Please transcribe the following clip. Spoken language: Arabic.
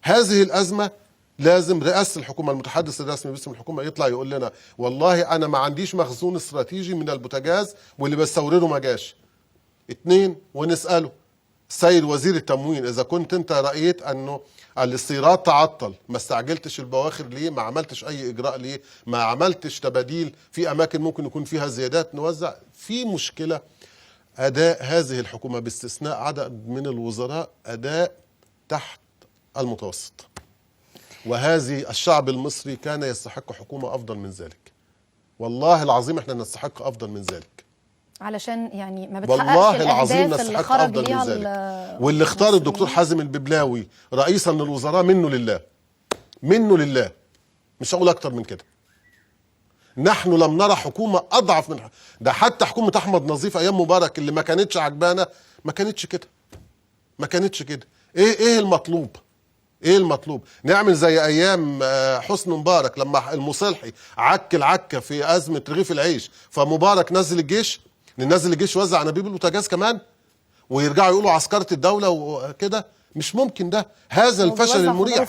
هذه الازمه لازم رئاسه الحكومه، المتحدث الرسمي باسم الحكومه يطلع يقول لنا والله انا ما عنديش مخزون استراتيجي من البوتاجاز واللي بستورده ما جاش. 2، ونساله السيد وزير التموين اذا كنت انت رايت انه الاستيراد تعطل، ما استعجلتش البواخر ليه؟ ما عملتش اي اجراء ليه؟ ما عملتش تباديل في اماكن ممكن يكون فيها زيادات نوزع؟ في مشكله. اداء هذه الحكومه باستثناء عدد من الوزراء اداء تحت المتوسط، وهذه الشعب المصري كان يستحق حكومه افضل من ذلك. والله العظيم احنا نستحق افضل من ذلك، علشان يعني ما بتحققش والله العظيم الاهداف اللي نستحق خرج افضل ليها من ذلك. واللي اختار الدكتور حازم الببلاوي رئيسا للوزراء منه لله، منه لله، مش هقول اكتر من كده. نحن لم نرى حكومه اضعف من ده. حتى حكومه احمد نظيف ايام مبارك اللي ما كانتش عجبانا ما كانتش كده، ما كانتش كده. ايه المطلوب؟ ايه المطلوب؟ نعمل زي ايام حسني مبارك لما المصلحي عك العكه في ازمه رغيف العيش، فمبارك نزل الجيش، ننزل الجيش وزع انابيب البوتاجاز كمان، ويرجعوا يقولوا عسكره الدوله وكده؟ مش ممكن ده. هذا الفشل المريع